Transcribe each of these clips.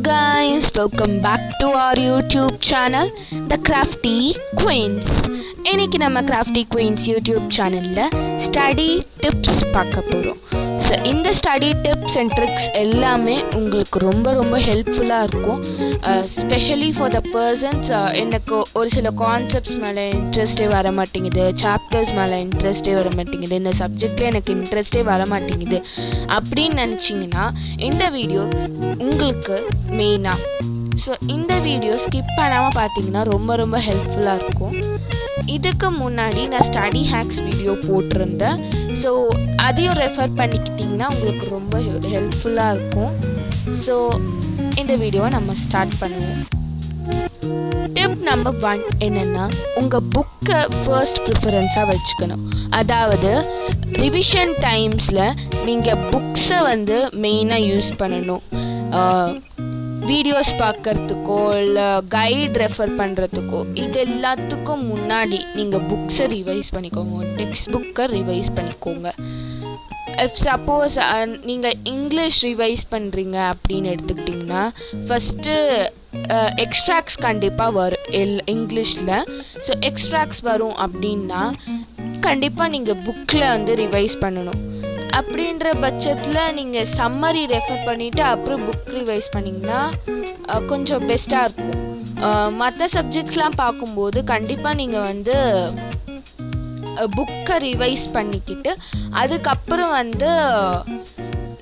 guys, welcome back to our YouTube channel, the Craftee Queens. இன்னைக்கு நம்ம Craftee Queens YouTube channelல study tips பார்க்க போறோம். So இந்த study tips and tricks எல்லாமே உங்களுக்கு ரொம்ப ஹெல்ப்ஃபுல்லா இருக்கும். Especially for the persons எனக்கு ஒரு சில கான்செப்ட்ஸ் மேல இன்ட்ரெஸ்டே வர மாட்டேங்குது, சாப்டர்ஸ் மேல இன்ட்ரெஸ்டே வர மாட்டேங்குது, இந்த சப்ஜெக்ட்ல எனக்கு இன்ட்ரெஸ்டே வர மாட்டேங்குது அப்படின்னு நினைச்சீங்கன்னா இந்த வீடியோ உங்களுக்கு மெயினா. ஸோ இந்த வீடியோ ஸ்கிப் பண்ணாமல் பார்த்தீங்கன்னா ரொம்ப ஹெல்ப்ஃபுல்லாக இருக்கும். இதுக்கு முன்னாடி நான் ஸ்டடி ஹேக்ஸ் வீடியோ போட்டிருந்தேன். ஸோ அதையும் ரெஃபர் பண்ணிக்கிட்டிங்கன்னா உங்களுக்கு ரொம்ப ஹெல்ப்ஃபுல்லாக இருக்கும். ஸோ இந்த வீடியோவை நம்ம ஸ்டார்ட் பண்ணுவோம். டிப் நம்பர் 1 என்னென்னா, உங்கள் புக்கை ஃபர்ஸ்ட் ப்ரிஃபரன்ஸாக வச்சுக்கணும். அதாவது ரிவிஷன் டைம்ஸில் நீங்கள் புக்ஸை மெயினாக யூஸ் பண்ணணும். வீடியோஸ் பார்க்குறதுக்கோ இல்லை கைட் ரெஃபர் பண்ணுறதுக்கோ இது எல்லாத்துக்கும் முன்னாடி நீங்கள் புக்ஸை ரிவைஸ் பண்ணிக்கோங்க, டெக்ஸ்ட் புக்கை ரிவைஸ் பண்ணிக்கோங்க. இஃப் சப்போஸ் நீங்கள் இங்கிலீஷ் ரிவைஸ் பண்ணுறீங்க அப்படின்னு எடுத்துக்கிட்டிங்கன்னா ஃபஸ்ட்டு எக்ஸ்ட்ராக்ட்ஸ் கண்டிப்பாக வரும் இங்கிலீஷில். ஸோ எக்ஸ்ட்ராக்ட்ஸ் வரும் அப்படின்னா கண்டிப்பாக நீங்கள் புக்கில் ரிவைஸ் பண்ணணும். அப்படின்ற பட்சத்தில் நீங்கள் சம்மரி ரெஃபர் பண்ணிவிட்டு அப்புறம் புக் ரிவைஸ் பண்ணிங்கன்னா கொஞ்சம் பெஸ்ட்டாக இருக்கும். மற்ற சப்ஜெக்ட்ஸ்லாம் பார்க்கும்போது கண்டிப்பாக நீங்கள் புக்கை ரிவைஸ் பண்ணிக்கிட்டு அதுக்கப்புறம்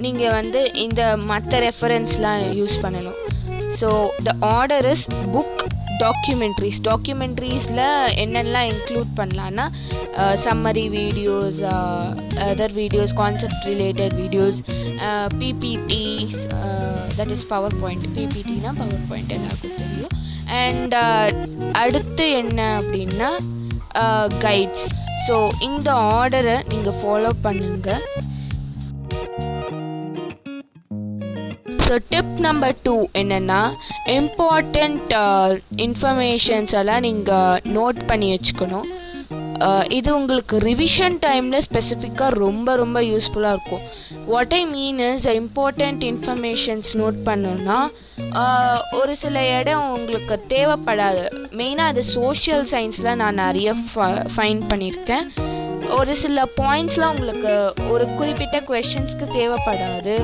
நீங்கள் இந்த மற்ற ரெஃபரன்ஸ்லாம் யூஸ் பண்ணணும். So the order is book, டாக்குமெண்ட்ரிஸில் என்னென்னலாம் இன்க்ளூட் பண்ணலான்னா summary videos, other videos, concept related videos, PPTs, that is PowerPoint. பிபிடினா பவர் பாயிண்ட் எல்லாருக்கும் தெரியும். அண்ட் அடுத்து என்ன அப்படின்னா கைட்ஸ். ஸோ இந்த ஆர்டரை நீங்கள் ஃபாலோ பண்ணுங்கள். ஸோ டிப் நம்பர் 2 என்னென்னா, இம்பார்ட்டண்ட் இன்ஃபர்மேஷன்ஸ் எல்லாம் நீங்கள் நோட் பண்ணி வச்சுக்கணும். இது உங்களுக்கு ரிவிஷன் டைமில் ஸ்பெசிஃபிக்காக ரொம்ப யூஸ்ஃபுல்லாக இருக்கும். What I mean is, important informations note பண்ணோன்னா ஒரு சில இடம் உங்களுக்கு தேவைப்படாது. மெயினாக அது சோஷியல் சயின்ஸில் நான் நிறைய ஃபைண்ட் பண்ணியிருக்கேன். ஒரு சில பாயிண்ட்ஸ்லாம் உங்களுக்கு ஒரு குறிப்பிட்ட கொஷின்ஸ்க்கு தேவைப்படாது,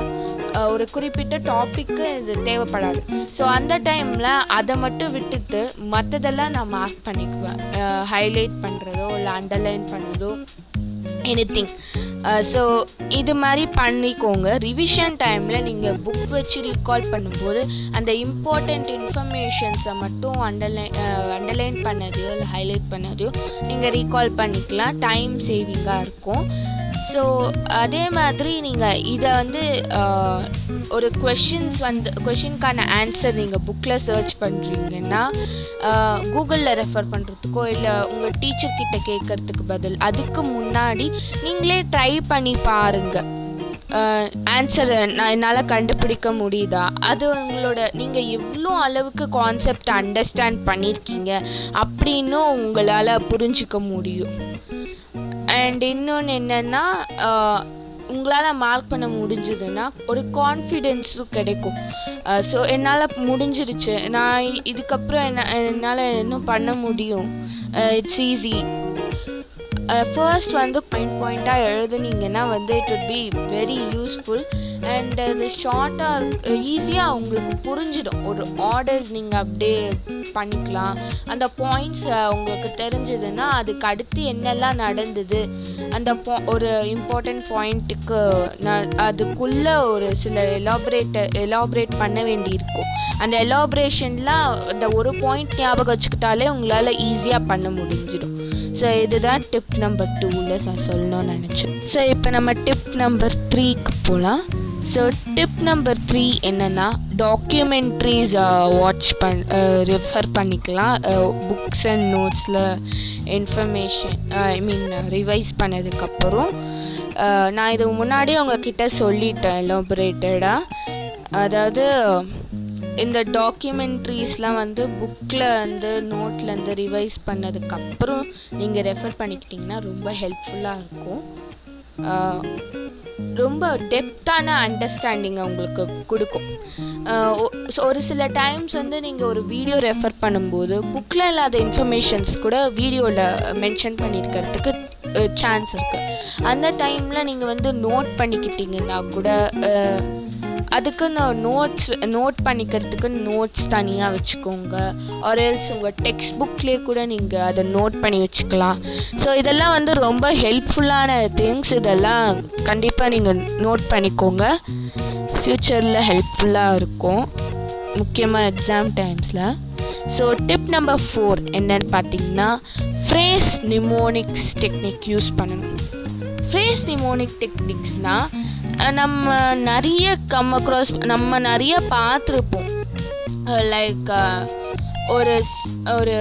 ஒரு குறிப்பிட்ட டாப்பிக்கு இது தேவைப்படாது. ஸோ அந்த டைமில் அதை மட்டும் விட்டுட்டு மற்றதெல்லாம் நான் மார்க் பண்ணிக்குவேன். ஹைலைட் பண்ணுறதோ இல்லை அண்டர்லைன் பண்ணுறதோ எனிதிங். ஸோ இது மாதிரி பண்ணிக்கோங்க. ரிவிஷன் டைமில் நீங்கள் புக் வச்சு ரீகால் பண்ணும்போது அந்த இம்பார்ட்டண்ட் இன்ஃபர்மேஷன்ஸை மட்டும் அண்டர்லைன் பண்ணதையோ இல்லை ஹைலைட் பண்ணதையோ நீங்கள் ரீகால் பண்ணிக்கலாம். டைம் சேவிங்காக இருக்கும். ஸோ அதே மாதிரி நீங்கள் இதை ஒரு கொஷின்கான ஆன்சர் நீங்கள் புக்கில் சர்ச் பண்ணுறீங்கன்னா கூகுளில் ரெஃபர் பண்ணுறதுக்கோ இல்லை உங்கள் டீச்சர்கிட்ட கேட்குறதுக்கு பதில் அதுக்கு முன்னாடி நீங்களே ட்ரை பண்ணி பாருங்கள். ஆன்சர் என்னால் கண்டுபிடிக்க முடியுதா, அது நீங்கள் எவ்வளோ அளவுக்கு கான்செப்ட் அண்டர்ஸ்டாண்ட் பண்ணியிருக்கீங்க அப்படின்னு உங்களால் புரிஞ்சிக்க முடியும். அண்ட் இன்னொன்று என்னென்னா, உங்களால் மார்க் பண்ண முடிஞ்சதுன்னா ஒரு கான்ஃபிடென்ஸும் கிடைக்கும். ஸோ என்னால் முடிஞ்சிருச்சு, நான் இதுக்கப்புறம் என்னால் இன்னும் பண்ண முடியும், இட்ஸ் ஈஸி. ஃபர்ஸ்ட் பாயிண்ட்டாக எழுதுனீங்கன்னா it would be very useful. And அது ஷார்ட்டாக ஈஸியாக உங்களுக்கு புரிஞ்சிடும். ஒரு ஆர்டர்ஸ் நீங்கள் அப்படியே பண்ணிக்கலாம். அந்த பாயிண்ட்ஸ் உங்களுக்கு தெரிஞ்சதுன்னா அதுக்கு அடுத்து என்னெல்லாம் நடந்தது, அந்த ஒரு இம்பார்ட்டண்ட் பாயிண்ட்டுக்கு அதுக்குள்ளே ஒரு சில எலாபரேட் பண்ண வேண்டி இருக்கும். அந்த எலாபரேஷன்லாம் அந்த ஒரு பாயிண்ட் ஞாபகம் வச்சுக்கிட்டாலே உங்களால் ஈஸியாக பண்ண முடிஞ்சிடும். ஸோ இதுதான் டிப் நம்பர் 2ல் நான் சொல்லணும்னு நினச்சேன். ஸோ இப்போ நம்ம டிப் நம்பர் 3க்கு போகலாம். ஸோ டிப் நம்பர் 3 என்னென்னா, டாக்குமெண்ட்ரிஸ் ரெஃபர் பண்ணிக்கலாம். புக்ஸ் அண்ட் நோட்ஸில் இன்ஃபர்மேஷன் ரிவைஸ் பண்ணதுக்கப்புறம் நான் இது முன்னாடியே உங்ககிட்ட சொல்லிட்டேன் எலாபரேட்டடாக. அதாவது இந்த டாக்குமெண்ட்ரிஸ்லாம் புக்கில் நோட்டில் ரிவைஸ் பண்ணதுக்கப்புறம் நீங்கள் ரெஃபர் பண்ணிக்கிட்டிங்கன்னா ரொம்ப ஹெல்ப்ஃபுல்லாக இருக்கும். ரொம்ப டெப்த்தான அண்டர்ஸ்டாண்டிங்கை உங்களுக்கு கொடுக்கும். ஒரு சில டைம்ஸ் வந்து நீங்கள் ஒரு வீடியோ ரெஃபர் பண்ணும்போது புக்கில் இல்லாத இன்ஃபர்மேஷன்ஸ் கூட வீடியோவில் மென்ஷன் பண்ணியிருக்கிறதுக்கு சான்ஸ் இருக்குது. அந்த டைமில் நீங்கள் வந்து நோட் பண்ணிக்கிட்டீங்கன்னா கூட அதுக்குன்னு நோட் பண்ணிக்கிறதுக்கு நோட்ஸ் தனியாக வச்சுக்கோங்க. ஆர்எல்ஸ் உங்கள் டெக்ஸ்ட் புக்லேயே கூட நீங்கள் அதை நோட் பண்ணி வச்சுக்கலாம். ஸோ இதெல்லாம் வந்து ரொம்ப ஹெல்ப்ஃபுல்லான திங்ஸ். இதெல்லாம் கண்டிப்பாக நீங்கள் நோட் பண்ணிக்கோங்க, ஃப்யூச்சரில் ஹெல்ப்ஃபுல்லாக இருக்கும், முக்கியமாக எக்ஸாம் டைம்ஸில். ஸோ டிப் நம்பர் 4 என்னன்னு பார்த்தீங்கன்னா, ஃப்ரேஸ் நிமோனிக்ஸ் டெக்னிக் யூஸ் பண்ணணும். ஃப்ரேஸ் நிமோனிக் டெக்னிக்ஸ்னால் நம்ம நிறைய நம்ம நிறைய பார்த்துருப்போம். லைக் ஒரு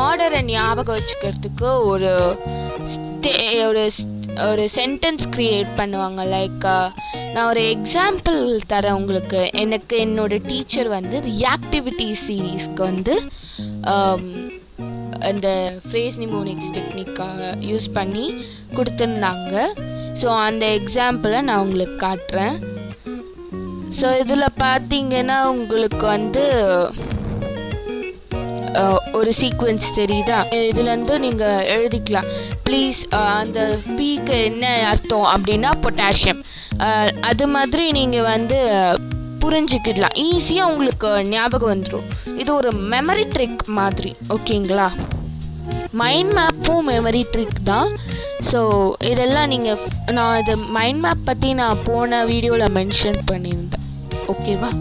ஆர்டரை ஞாபகம் வச்சுக்கிறதுக்கு ஒரு சென்டென்ஸ் க்ரியேட் பண்ணுவாங்க. லைக் நான் ஒரு எக்ஸாம்பிள் தரேன் உங்களுக்கு. என்னோட டீச்சர் வந்து ரியாக்டிவிட்டி சீரீஸ்க்கு வந்து அந்த ஃப்ரேஸ் நிமோனிக்ஸ் டெக்னிக்காக யூஸ் பண்ணி கொடுத்துருந்தாங்க. ஸோ அந்த எக்ஸாம்பிளை நான் உங்களுக்கு காட்டுறேன். ஸோ இதில் பார்த்தீங்கன்னா உங்களுக்கு வந்து ஒரு சீக்வென்ஸ் தெரியுதா? இதில் வந்து நீங்கள் எழுதிக்கலாம், ப்ளீஸ் அந்த பீக்கு என்ன அர்த்தம் அப்படின்னா பொட்டாசியம். அது மாதிரி நீங்கள் வந்து புரிஞ்சுக்கிடலாம், ஈஸியாக உங்களுக்கு ஞாபகம் வந்துடும். இது ஒரு மெமரி ட்ரிக் மாதிரி, ஓகேங்களா? மைண்ட் மேப்பும் மெமரி ட்ரிக் தான். ஸோ இதெல்லாம் நான் இது மைண்ட் மேப் பற்றி நான் போன வீடியோவில் மென்ஷன் பண்ணியிருந்தேன், ஓகேவா?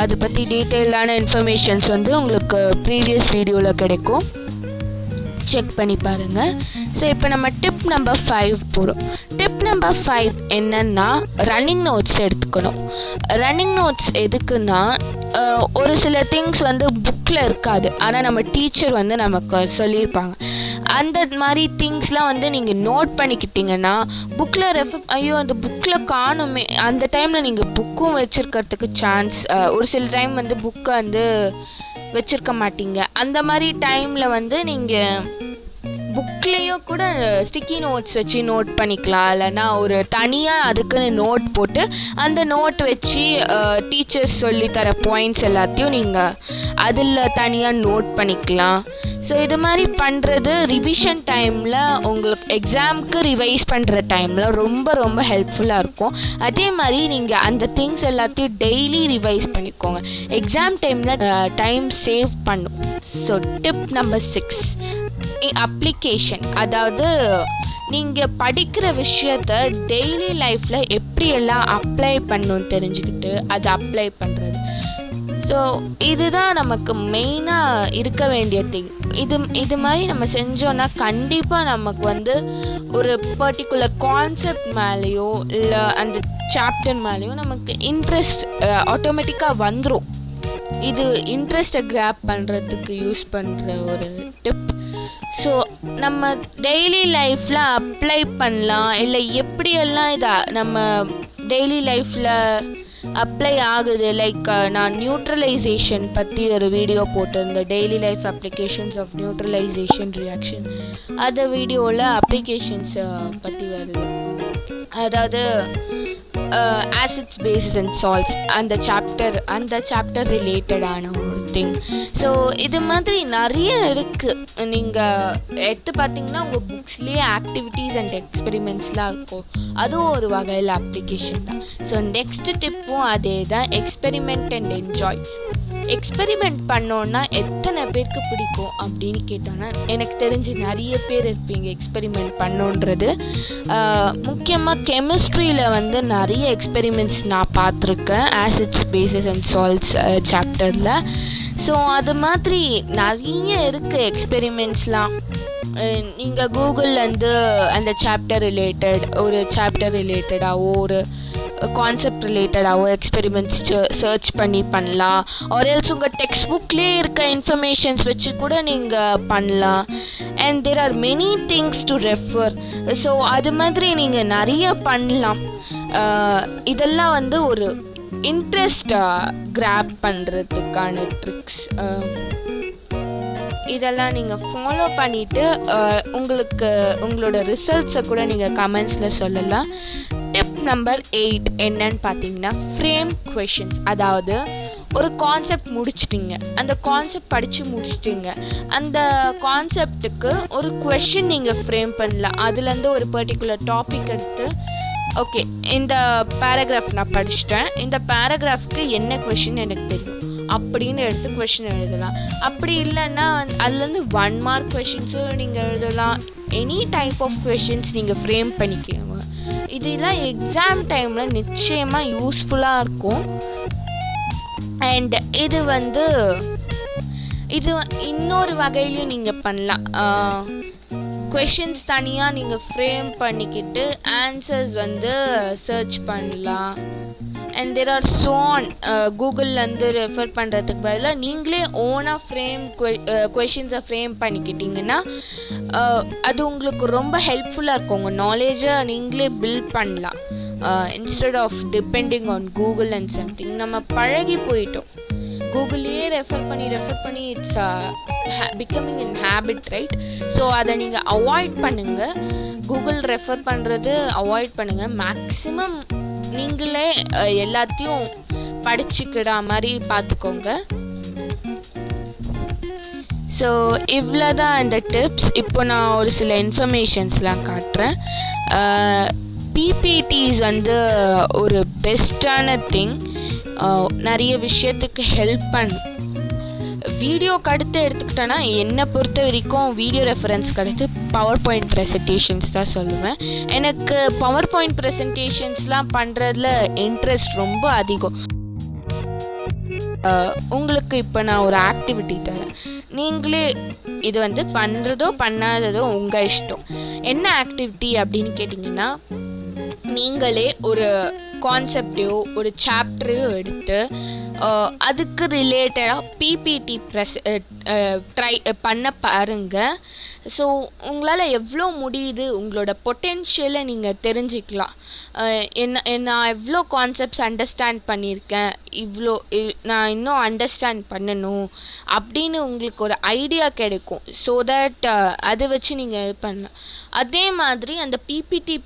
அதை பற்றி டீட்டெயிலான இன்ஃபர்மேஷன்ஸ் வந்து உங்களுக்கு ப்ரீவியஸ் வீடியோவில் கிடைக்கும், செக் பண்ணி பாருங்கள். ஸோ இப்போ நம்ம டிப் நம்பர் 5 போகிறோம். டிப் நம்பர் 5 என்னன்னா, ரன்னிங் நோட்ஸ் எடுத்துக்கணும். ரன்னிங் நோட்ஸ் எதுக்குன்னா, ஒரு சில திங்ஸ் வந்து புக்கில் இருக்காது, ஆனால் நம்ம டீச்சர் வந்து நமக்கு சொல்லியிருப்பாங்க. அந்த மாதிரி திங்ஸ்லாம் வந்து நீங்கள் நோட் பண்ணிக்கிட்டிங்கன்னா புக்கில் அந்த புக்கில் காணுமே, அந்த டைமில் நீங்கள் புக்கும் வச்சுருக்கிறதுக்கு சான்ஸ். ஒரு சில டைம் வந்து புக்கை வந்து வச்சுருக்க மாட்டீங்க. அந்த மாதிரி டைமில் வந்து நீங்கள் புக்லேயோ கூட ஸ்டிக்கி நோட்ஸ் வச்சு நோட் பண்ணிக்கலாம். இல்லைனா ஒரு தனியாக அதுக்குன்னு நோட் போட்டு அந்த நோட் வச்சு டீச்சர்ஸ் சொல்லித்தர பாயிண்ட்ஸ் எல்லாத்தையும் நீங்கள் அதில் தனியாக நோட் பண்ணிக்கலாம். ஸோ இது மாதிரி பண்ணுறது ரிவிஷன் டைமில் உங்களுக்கு எக்ஸாமுக்கு ரிவைஸ் பண்ணுற டைமில் ரொம்ப ரொம்ப ஹெல்ப்ஃபுல்லாக இருக்கும். அதே மாதிரி நீங்கள் அந்த திங்ஸ் எல்லாத்தையும் டெய்லி ரிவைஸ் பண்ணிக்கோங்க, எக்ஸாம் டைமில் டைம் சேவ் பண்ணும். So tip number 6, application. அதாவது நீங்கள் படிக்கிற விஷயத்த டெய்லி லைஃப்பில் எப்படியெல்லாம் அப்ளை பண்ணணும்னு தெரிஞ்சுக்கிட்டு அதை அப்ளை பண்ணுறது. ஸோ இதுதான் நமக்கு மெயினாக இருக்க வேண்டிய திங். இது மாதிரி நம்ம செஞ்சோன்னா கண்டிப்பாக நமக்கு வந்து ஒரு பர்டிகுலர் கான்செப்ட் மேலேயோ இல்லை அந்த சாப்டர் மேலேயோ நமக்கு இன்ட்ரெஸ்ட் ஆட்டோமேட்டிக்காக வந்துடும். இது இன்ட்ரெஸ்ட்டை கிராப் பண்ணுறதுக்கு யூஸ் பண்ணுற ஒரு டிப். ஸோ நம்ம டெய்லி லைஃப்பில் அப்ளை பண்ணலாம், இல்லை எப்படியெல்லாம் இதை நம்ம டெய்லி லைஃப்பில் அப்ளை ஆகுது. லைக் நான் நியூட்ரலைசேஷன் பற்றி ஒரு வீடியோ போட்டிருந்தேன், daily life applications of neutralisation reaction. அந்த வீடியோவில் அப்ளிகேஷன்ஸை பற்றி வருது. அதாவது ஆசிட்ஸ், பேசஸ் அண்ட் சால்ட்ஸ் அந்த சாப்டர் ரிலேட்டடான ஒரு திங். ஸோ இது மாதிரி நிறைய இருக்குது. நீங்கள் எடுத்து பார்த்தீங்கன்னா உங்கள் புக்ஸ்லேயே ஆக்டிவிட்டீஸ் அண்ட் எக்ஸ்பெரிமெண்ட்ஸ்லாம் இருக்கும், அதுவும் ஒரு வகையில் அப்ளிகேஷன் தான். ஸோ நெக்ஸ்ட் டிப்பும் அதே தான், எக்ஸ்பெரிமெண்ட் அண்ட் என்ஜாய். எக்ஸ்பெரிமெண்ட் பண்ணோன்னா எத்தனை பேருக்கு பிடிக்கும் அப்படின்னு கேட்டோன்னா எனக்கு தெரிஞ்சு நிறைய பேர் இருப்பீங்க எக்ஸ்பெரிமெண்ட் பண்ணோன்றது. முக்கியமாக கெமிஸ்ட்ரியில் வந்து நிறைய எக்ஸ்பெரிமெண்ட்ஸ் நான் பார்த்துருக்கேன், ஆசிட்ஸ், பேசஸ் அண்ட் சால்ட்ஸ் சாப்டரில். ஸோ அது மாதிரி நிறைய இருக்குது எக்ஸ்பெரிமெண்ட்ஸ்லாம். நீங்கள் கூகுள்லேருந்து அந்த சாப்டர் ரிலேட்டடாகவோ ஒரு கான்செப்ட் ரிலேட்டடாகவோ எக்ஸ்பெரிமெண்ட்ஸ் சர்ச் பண்ணலாம். ஆர் எல்ஸ் உங்கள் டெக்ஸ்ட் புக்லேயே இருக்க இன்ஃபர்மேஷன்ஸ் வச்சு கூட நீங்கள் பண்ணலாம். And there are many things to refer. So அது மாதிரி நீங்கள் நிறைய பண்ணலாம். இதெல்லாம் வந்து ஒரு இன்ட்ரெஸ்ட் கிராப் பண்ணுறதுக்கான ட்ரிக்ஸ். இதெல்லாம் நீங்கள் ஃபாலோ பண்ணிவிட்டு உங்களோட ரிசல்ட்ஸை கூட நீங்கள் கமெண்ட்ஸில் சொல்லலாம். டிப் நம்பர் 8 என்னன்னு பார்த்தீங்கன்னா ஃப்ரேம் கொஷின்ஸ். அதாவது ஒரு கான்செப்ட் முடிச்சிட்டிங்க, அந்த கான்செப்ட் படித்து முடிச்சிட்டிங்க, அந்த கான்செப்டுக்கு ஒரு கொஷின் நீங்கள் ஃப்ரேம் பண்ணலாம். அதுலேருந்து ஒரு பர்டிகுலர் டாபிக் எடுத்து ஓகே இந்த பேராகிராஃப் நான் படிச்சிட்டேன், இந்த பேராகிராஃப்க்கு என்ன கொஷின் எனக்கு தெரியும் அப்படின்னு எடுத்து கொஷின் எழுதலாம். அப்படி இல்லைன்னா அதுலேருந்து 1 மார்க் கொஷின்ஸும் நீங்கள் எழுதலாம். எனி டைப் ஆஃப் கொஷின்ஸ் நீங்கள் ஃப்ரேம் பண்ணிக்கோங்க. இதெல்லாம் எக்ஸாம் டைமில் நிச்சயமாக யூஸ்ஃபுல்லாக இருக்கும். அண்ட் இது இன்னொரு வகையிலையும் நீங்கள் பண்ணலாம். கொஷின்ஸ் தனியாக நீங்கள் ஃப்ரேம் பண்ணிக்கிட்டு ஆன்சர்ஸ் சர்ச் பண்ணலாம். And there are so on. கூகுள்லேருந்து ரெஃபர் பண்ணுறதுக்கு பதிலாக நீங்களே ஓனாக கொஷின்ஸை ஃப்ரேம் பண்ணிக்கிட்டிங்கன்னா அது உங்களுக்கு ரொம்ப ஹெல்ப்ஃபுல்லாக இருக்கும். உங்கள் நாலேஜை நீங்களே பில்ட் பண்ணலாம். Instead of depending on Google and something. நம்ம பழகி போயிட்டோம், கூகுளையே ரெஃபர் பண்ணி it's becoming in habit, right? So அதை நீங்கள் அவாய்ட் பண்ணுங்கள். கூகுள் ரெஃபர் பண்ணுறது அவாய்ட் பண்ணுங்கள். மேக்ஸிமம் நீங்களே எல்லாத்தையும் படிச்சுக்கிற மாதிரி பார்த்துக்கோங்க. ஸோ இவ்வளோ தான் இந்த டிப்ஸ். இப்போ நான் ஒரு சில இன்ஃபர்மேஷன்ஸ்லாம் காட்டுறேன். பிபிடிஸ் ஒரு பெஸ்ட்டான திங். நிறைய விஷயத்துக்கு ஹெல்ப் பண்ணும். வீடியோக்கு அடுத்து எடுத்துக்கிட்டேன்னா என்னை பொறுத்த வரைக்கும் வீடியோ ரெஃபரன்ஸ்க்கு அடுத்து பவர் பாயிண்ட் ப்ரெசன்டேஷன்ஸ் தான் சொல்லுவேன். எனக்கு பவர் பாயிண்ட் ப்ரெசன்டேஷன்ஸ்லாம் பண்ணுறதுல இன்ட்ரெஸ்ட் ரொம்ப அதிகம். உங்களுக்கு இப்போ நான் ஒரு ஆக்டிவிட்டி தரேன், நீங்களே இது பண்ணுறதோ பண்ணாததோ உங்கள் இஷ்டம். என்ன ஆக்டிவிட்டி அப்படின்னு கேட்டிங்கன்னா, நீங்களே ஒரு கான்செப்டையோ ஒரு சாப்டரையோ எடுத்து அதுக்கு ரிலேட்டடாக பிபிடி ட்ரை பண்ண பாருங்கள். ஸோ உங்களால் எவ்வளோ முடியுது, உங்களோட பொட்டென்ஷியலை நீங்கள் தெரிஞ்சுக்கலாம். நான் எவ்வளோ கான்செப்ட்ஸ் அண்டர்ஸ்டாண்ட் பண்ணியிருக்கேன், நான் இன்னும் அண்டர்ஸ்டாண்ட் பண்ணணும் அப்படின்னு உங்களுக்கு ஒரு ஐடியா கிடைக்கும். ஸோ தட் அதை வச்சு நீங்கள் இது பண்ணலாம். அதே மாதிரி அந்த பிபிடி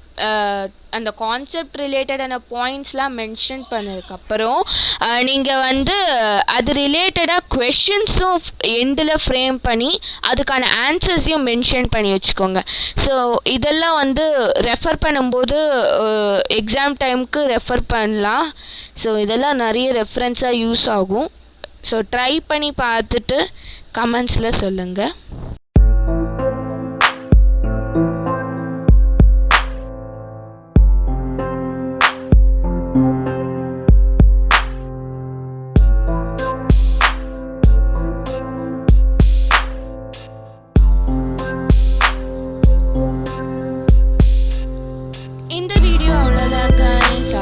அந்த கான்செப்ட் ரிலேட்டடான பாயிண்ட்ஸ்லாம் மென்ஷன் பண்ணதுக்கப்புறம் நீங்கள் அது ரிலேட்டடாக கொஷின்ஸும் எண்டில் ஃப்ரேம் பண்ணி அதுக்கான ஆன்சர்ஸையும் மென்ஷன் பண்ணி வச்சுக்கோங்க. ஸோ இதெல்லாம் ரெஃபர் பண்ணும்போது எக்ஸாம் டைமுக்கு ரெஃபர் பண்ணலாம். ஸோ இதெல்லாம் நிறைய ரெஃபரன்ஸாக யூஸ் ஆகும். ஸோ ட்ரை பண்ணி பார்த்துட்டு கமெண்ட்ஸில் சொல்லுங்கள். இந்த வீடியோ அவ்வளோதான் guys.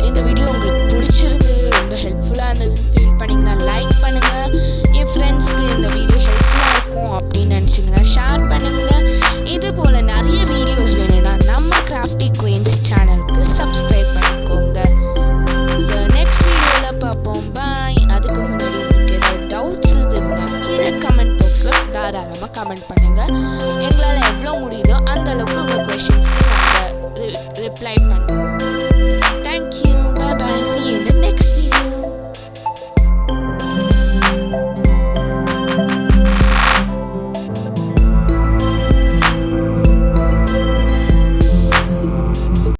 இந்த வீடியோ உங்களுக்கு பிடிச்சிருந்தது, ரொம்ப ஹெல்ப்ஃபுல்லாக இருந்ததுன்னு ஃபீல் பண்ணிங்கன்னா லைக் பண்ணுங்கள். என் ஃப்ரெண்ட்ஸ்க்கு இந்த வீடியோ ஹெல்ப்ஃபுல்லாக இருக்கும் அப்படின்னு நினச்சிங்கன்னா ஷேர் பண்ணுங்கள். இது போல்